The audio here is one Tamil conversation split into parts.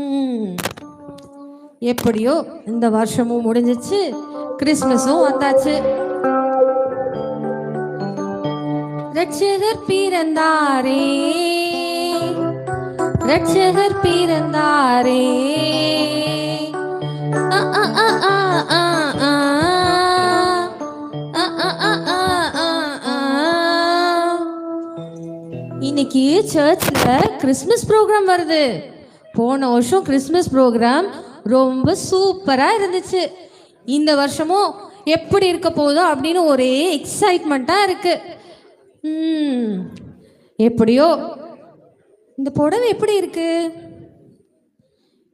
ம் எப்படியோ இந்த வருஷமும் முடிஞ்சிச்சு, கிறிஸ்மஸும் வந்தாச்சு. ரட்சகர் பிறந்தாரே, ரட்சகர் பிறந்தாரே. ஆ ஆ ஆ ஆ ஆ ஆ. இன்னைக்கு சர்ச்ல கிறிஸ்மஸ் ப்ரோக்ராம் வருது. போன வருஷம் கிறிஸ்மஸ் ப்ரோக்ராம் ரொம்ப சூப்பரா இருந்துச்சு. இந்த வருஷமும் எப்படி இருக்க போதோ அப்படின்னு ஒரே எக்ஸைட்மெண்ட்டா இருக்கு. எப்படியோ இந்த புடவை எப்படி இருக்கு?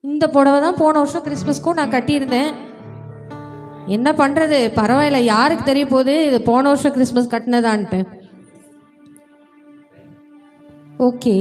இந்த புடவை தான் போன வருஷம் கிறிஸ்மஸ்க்கும் நான் கட்டியிருந்தேன். என்ன பண்றது, பரவாயில்ல, யாருக்கு தெரிய போகுது இது போன வருஷம் கிறிஸ்மஸ் கட்டினதான்ட்டு. ஓகே,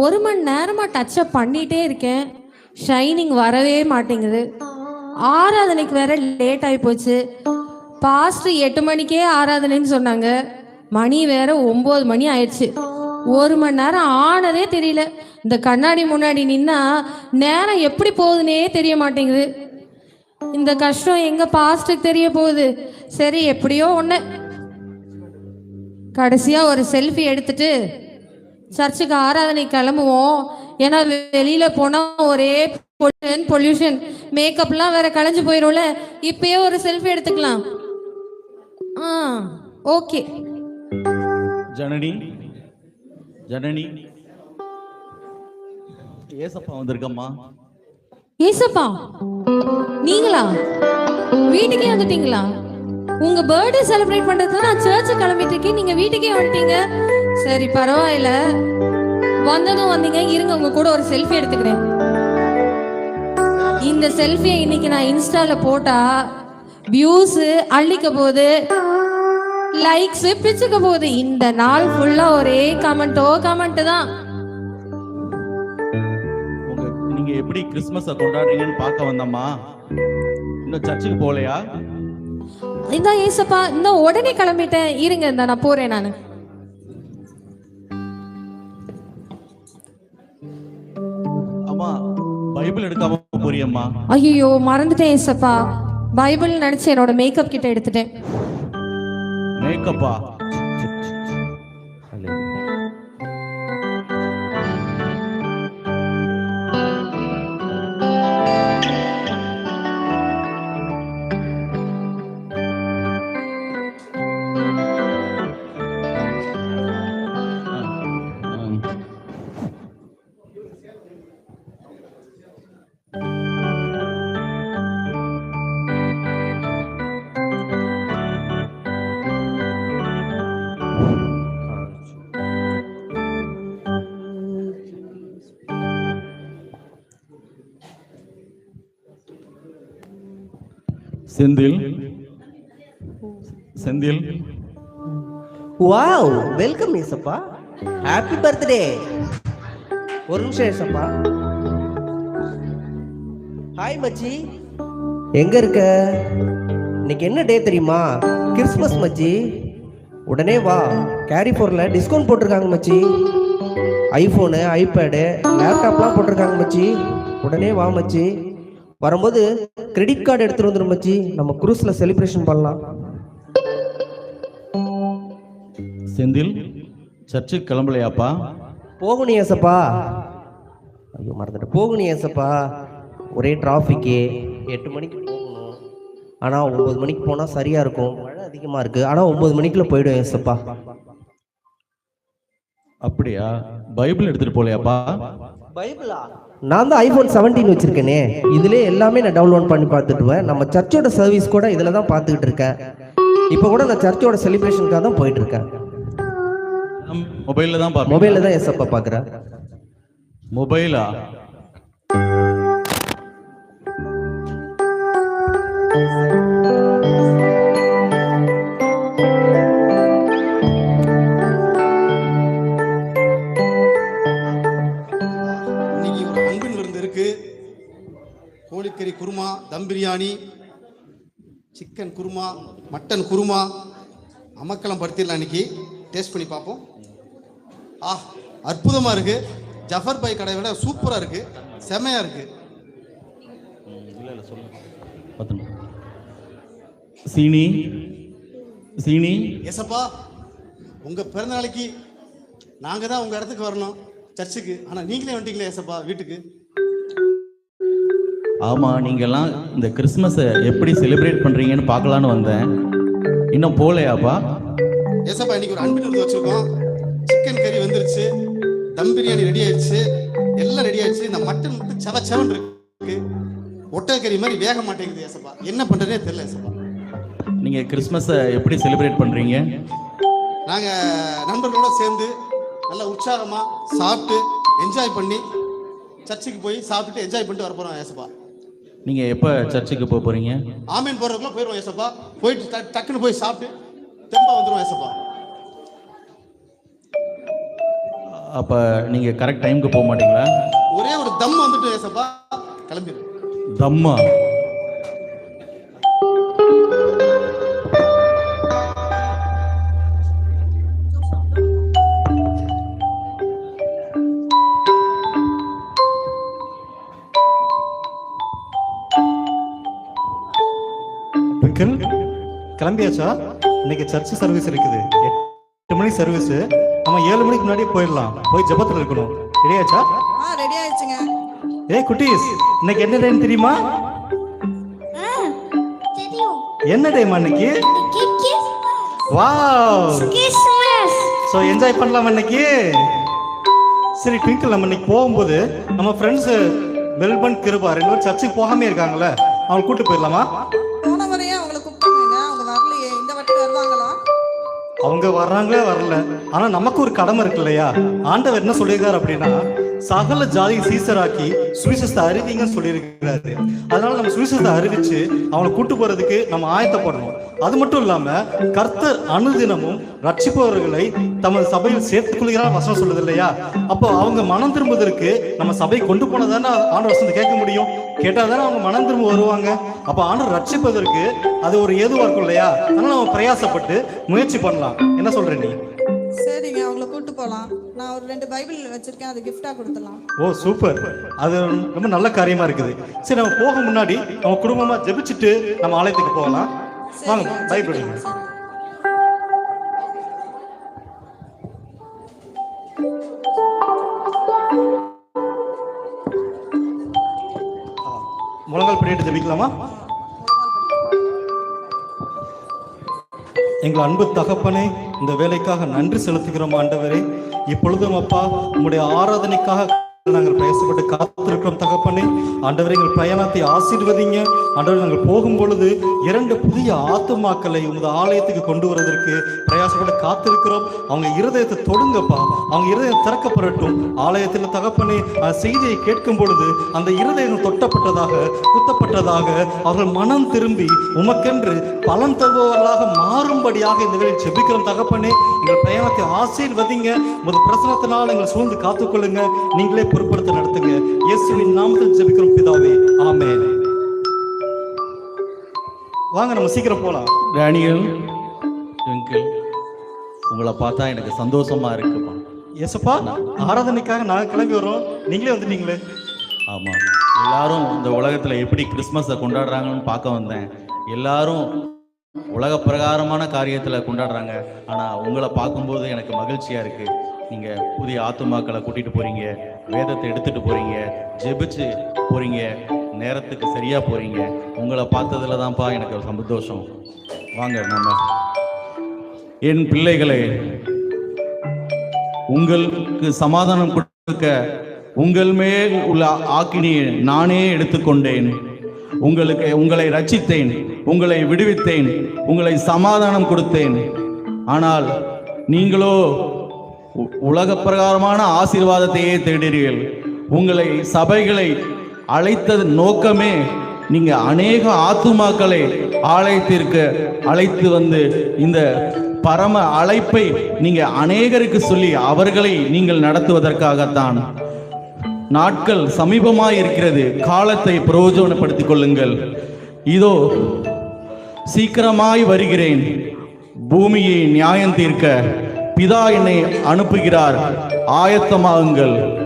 ஒரு மணி நேரமாக டச்சப் பண்ணிகிட்டே இருக்கேன், ஷைனிங் வரவே மாட்டேங்குது. ஆராதனைக்கு வேற லேட் ஆகி போச்சு. பாஸ்டர் 8 மணிக்கே ஆராதனைன்னு சொன்னாங்க, மணி வேற 9 மணி ஆயிடுச்சு. ஒரு மணி நேரம் ஆனதே தெரியல. இந்த கண்ணாடி முன்னாடி நின்னா நேரம் எப்படி போகுதுன்னே தெரிய மாட்டேங்குது. இந்த கஷ்டம் எங்க பாஸ்டருக்கு தெரிய போகுது. சரி, எப்படியோ ஒன்று கடைசியாக ஒரு செல்ஃபி எடுத்துட்டு சர்ச்சுக்கு ஆராதனை கிளம்புவோம். ஏன்னா வெளியில போனா ஒரே பொல்யூஷன், மேக்கப்லாம் வேற களைஞ்சு போயிடும்ல. இப்பயே ஒரு செல்ஃபி எடுத்துக்கலாம். ஓகே. ஜனனி, ஜனனி, ஏசப்பா வந்திருக்கம்மா. ஏசப்பா நீங்களா? வீட்டுக்கே வந்துட்டீங்களா? உங்க பர்த்டே செலிப்ரேட் பண்றது நான் சர்ச்சு கிளம்பிட்டு இருக்கேன், நீங்க வீட்டுக்கே வந்துட்டீங்க. சரி, பரவாயில்ல, வந்ததும் வந்தீங்க. இருங்க, உங்க கூட ஒரு செல்ஃபி எடுத்துக்கிறேன். இந்த செல்ஃபியை இன்னைக்கு நான் இன்ஸ்டால போட்டா வியூஸ் அள்ளிக்க போகுது, லைக்ஸ் பிச்சுக்க போகுது. இந்த நாள் ஃபுல்லா ஒரே கமெண்ட் தான். நீங்க எப்படி கிறிஸ்மஸ் கொண்டாடுறீங்கன்னு பார்க்க வந்தம்மா. இன்னும் சர்ச்சுக்கு போகலையா? இந்த ஏசப்பா இந்த உடனே கிளம்பிட்டேன். இருங்க, இந்த நான் போறேன். நானு அம்மா, பைபிள் எடுக்காம போறியம்மா? ஐயோ, மறந்துட்டேன் ஏசப்பா. பைபிள் நினைச்சு என்னோட மேக்கப் கிட்ட எடுத்துட்டேன். மேக்கப்பா? செந்தில், செந்தில். வாவ், வெல்கம் ஏசப்பா. Happy birthday. ஒரு நிமிஷம் ஏசப்பா. ஹாய் மச்சி, எங்க இருக்க? இன்னைக்கு என்ன டே தெரியுமா? கிறிஸ்மஸ் மச்சி. உடனே வா, கேரிஃபோர்ல டிஸ்கவுண்ட் போட்டிருக்காங்க மச்சி. ஐஃபோனு, ஐபேடு, லேப்டாப்லாம் போட்டிருக்காங்க மச்சி. உடனே வா மச்சி. வரும்போது கிரெடிட் கார்டு எடுத்துட்டு வந்துடும் மச்சி. நம்ம குரூஸ்ல செலிப்ரேஷன் பண்ணலாம். செந்தில், சர்ச்சுக்கு கிளம்பலையாப்பா? போகணும் ஏசப்பா. ஐயோ, மறந்துட்டு. போகணும் ஏசப்பா, ஒரே டிராஃபிக்கு. 8 மணிக்கு போகணும், ஆனால் 9 மணிக்கு போனால் சரியா இருக்கும். மழை அதிகமாக இருக்கு, ஆனால் 9 மணிக்குள்ள போயிடும் ஏசப்பா. அப்படியா? பைபிள் எடுத்துட்டு போலையாப்பா? பைபிளா? நான் தான் ஐஃபோன் 17 வச்சிருக்கேனே, இதுல எல்லாமே நான் டவுன்லோட் பண்ணி பார்த்துட்டுவேன். நம்ம சர்ச்சோட சர்வீஸ் கூட இதுல தான் பார்த்துக்கிட்டு இருக்கேன். இப்போ கூட நான் சர்ச்சோட செலிப்ரேஷனுக்காக தான் போயிட்டு இருக்கேன். மொபைல்ல தான் பாப்பேன். மொபைல்ல தான் ஏசப்பா பார்க்குறேன். மொபைலா? தம் பிரியாணி, சிக்கன் குருமா, மட்டன் குருமா அமக்கலம் படுத்திடலாம். இன்னைக்கு டேஸ்ட் பண்ணி பார்ப்போம். அற்புதமாக இருக்குது. ஜஃபர் பாய் கடை விட சூப்பராக இருக்குது, செமையாக இருக்குது. சீனி சீனி ஏசப்பா, உங்கள் பிறந்த நாளைக்கு நாங்கள் தான் உங்கள் இடத்துக்கு வரணும் சர்ச்சுக்கு, ஆனால் நீங்களே வந்துட்டீங்களே ஏசப்பா வீட்டுக்கு. ஆமாம், நீங்கள்லாம் இந்த கிறிஸ்மஸை எப்படி செலிப்ரேட் பண்ணுறீங்கன்னு பார்க்கலான்னு வந்தேன். இன்னும் போகலையாப்பா? ஏசப்பா, இன்னைக்கு ஒரு அன்பு விருந்து வச்சுருக்கோம். சிக்கன் கறி வந்துருச்சு, தம் பிரியாணி ரெடி ஆயிடுச்சு, எல்லாம் ரெடி ஆயிடுச்சு. இந்த மட்டன் வந்து செவன் இருக்கு, ஒட்டை கறி மாதிரி வேக மாட்டேங்குது ஏசப்பா. என்ன பண்ணுறதே தெரியல ஏசப்பா. நீங்கள் கிறிஸ்மஸை எப்படி செலிப்ரேட் பண்ணுறீங்க? நாங்கள் நண்பர்களோட சேர்ந்து நல்லா உற்சாகமாக சாப்பிட்டு என்ஜாய் பண்ணி சர்ச்சுக்கு போய் சாப்பிட்டு என்ஜாய் பண்ணிட்டு வர போகிறோம் ஏசப்பா. நீங்கள் எப்போ சர்ச்சுக்கு போக போகிறீங்க? ஆமீன் போகிறதுக்குள்ள போயிடுவோம் ஏசப்பா. போயிட்டு டக்குன்னு போய் சாப்பிட்டு திரும்ப வந்துடுவோம் ஏசப்பா. அப்போ நீங்கள் கரெக்ட் டைமுக்கு போக மாட்டீங்களா? ஒரே ஒரு தம் வந்துட்டு ஏசப்பா கிளம்பிடு. தம்மா? கிளம்பியாச்சா? இன்னைக்கு சர்ச் சர்வீஸ் இருக்குது, 8 மணி சர்வீஸ். நம்ம 7 மணிக்கு முன்னாடியே போயிடலாம். போய் ஜெபத்துல இருக்கணும். ரெடியாச்சா? ரெடி ஆயிடுச்சுங்க. குட்டீஸ், இன்னைக்கு என்ன டேன்னு தெரியுமா? தெரியும். என்ன டேமா இன்னைக்கு? Wow, Christmas. சோ என்ஜாய் பண்ணலாம் இன்னைக்கு. சரி ட்விங்கிள், நம்ம இன்னைக்கு போகும்போது நம்ம ஃப்ரெண்ட்ஸ் மெல்பர்ன், கிருபா 2 பேரும் சர்ச்சுக்கு போகாம இருக்காங்கல்ல, அவங்க கூட்டு போயிடலாமா? போன முறையே அவங்களை கூப்பிட்டாங்க, அவங்க வரலையே. இந்த வாட்டி வருவாங்களா? அவங்க வர்றாங்களே வரல, ஆனா நமக்கு ஒரு கடமை இருக்கு இல்லையா? ஆண்டவர் என்ன சொல்லியிருக்காரு அப்படின்னா, சகல ஜாதி சீசராக்கி சுவிசேஷத்தை அறிவிங்கன்னு சொல்லியிருக்கிறாரு. அதனால நம்ம சுவிசேஷத்தை அறிவிச்சு அவங்களை கூட்டு போறதுக்கு நம்ம ஆயத்தப்படணும். அது மட்டும் இல்லாம கர்த்தர் அனுதினமும் ரட்சிப்பவர்களை தமது சபையில் சேர்த்துக் கொள்கிறார் வசனம் சொல்லுது இல்லையா? அப்போ அவங்க மனம் திரும்புவதற்கு நம்ம சபை கொண்டு போனதானே ஆண்டவர் வசனத்தை கேட்க முடியும். கேட்டாதானே அவங்க மனம் திரும்ப வருவாங்க. அப்போ ஆண்டவர் ரட்சிப்பதற்கு அது ஒரு ஏதுவா இருக்கும் இல்லையா? அதனால நம்ம பிரயாசப்பட்டு முயற்சி பண்ணலாம். என்ன சொல்ற நீ? சரிங்க, அவங்களை கூட்டு போலாம். நான் ஒரு 2 பைபிள் வச்சிருக்கேன், அது கிஃப்டா கொடுத்துடலாம். ஓ சூப்பர், அது ரொம்ப நல்ல காரியமா இருக்குது. சரி, நம்ம போக முன்னாடி நம்ம குடும்பமா ஜெபிச்சுட்டு நம்ம ஆலயத்துக்கு போகலாம். வாங்க பைபிள். முழங்கால் படிட்டு ஜெபிக்கலாமா? எங்கள் அன்பு தகப்பனே, இந்த வேலைக்காக நன்றி செலுத்துகிறோம் ஆண்டவரே. இப்பொழுதும் அப்பா உங்களுடைய ஆராதனைக்காக நாங்கள் பிரயாசப்பட்டு காத்திருக்கிறோம் தகப்பனே. ஆண்டவரே, எங்கள் பிரயாணத்தை ஆசீர்வதிங்க. ஆண்டவரே, நாங்கள் போகும் பொழுது 2 புதிய ஆத்துமாக்களை உங்கள் ஆலயத்துக்கு கொண்டு வருவதற்கு பிரயாசப்பட்டு காத்திருக்கிறோம். அவங்க இருதயத்தை தொடுங்கப்பா, அவங்க இருதயம் திறக்கப்படட்டும். ஆலயத்தில் தகப்பனே செய்தியை கேட்கும் பொழுது அந்த இருதயம் தொட்டப்பட்டதாக, குத்தப்பட்டதாக அவர்கள் மனம் திரும்பி உமக்கென்று பலன் தருபவர்களாக மாறும்படியாக இந்த வேளையில் ஜெபிக்கிறோம் தகப்பனே. எங்கள் பிரயாணத்தை ஆசீர்வதிங்க. உமது பிரசனத்தினால் எங்களை சூழ்ந்து காத்துக்கொள்ளுங்க. நீங்களே பொறுப்படுத்த நடத்துங்க. இயேசுவின் நாமத்தில் ஜெபிக்கிறோம் பிதாவே, ஆமென். வாங்க நம்ம சீக்கிரம் போலாம். டேனியல், ட்விங்கிள், உங்களை பார்த்தா எனக்கு சந்தோஷமா இருக்குப்பா. ஏசப்பா, ஆராதனைக்காக நாங்கள் கிளம்பி வரோம், நீங்களே வந்துட்டீங்களே. ஆமாம், எல்லாரும் இந்த உலகத்தில் எப்படி கிறிஸ்மஸை கொண்டாடுறாங்கன்னு பார்க்க வந்தேன். எல்லாரும் உலக பிரகாரமான காரியத்தில் கொண்டாடுறாங்க. ஆனால் உங்களை பார்க்கும்போது எனக்கு மகிழ்ச்சியாக இருக்குது. நீங்கள் புதிய ஆத்துமாக்களை கூட்டிகிட்டு போகிறீங்க, வேதத்தை எடுத்துகிட்டு போகிறீங்க, ஜெபிச்சு போகிறீங்க, நேரத்துக்கு சரியாக போகிறீங்க. உங்களை பார்த்ததில் தான்ப்பா எனக்கு சந்தோஷம். வாங்க நம்ம. என் பிள்ளைகளே, உங்களுக்கு சமாதானம் கொடுக்க உங்கள் மேல் உள்ள ஆக்கினியை நானே எடுத்துக்கொண்டேன். உங்களை ரட்சித்தேன், உங்களை விடுவித்தேன், உங்களை சமாதானம் கொடுத்தேன். ஆனால் நீங்களோ உலக பிரகாரமான ஆசீர்வாதத்தையே தேடுகிறீர்கள். உங்களை சபைகளை அழைத்தது நோக்கமே நீங்க அநேக ஆத்துமாக்களை ஆலயத்திற்கு அழைத்து வந்து இந்த பரம அழைப்பை நீங்க அநேகருக்கு சொல்லி அவர்களை நீங்கள் நடத்துவதற்காகத்தான். நாட்கள் சமீபமாய் இருக்கிறது. காலத்தை பிரயோஜனப்படுத்திக் கொள்ளுங்கள். இதோ சீக்கிரமாய் வருகிறேன். பூமியை நியாயம் தீர்க்க பிதா என்னை அனுப்புகிறார். ஆயத்தமாகுங்கள்.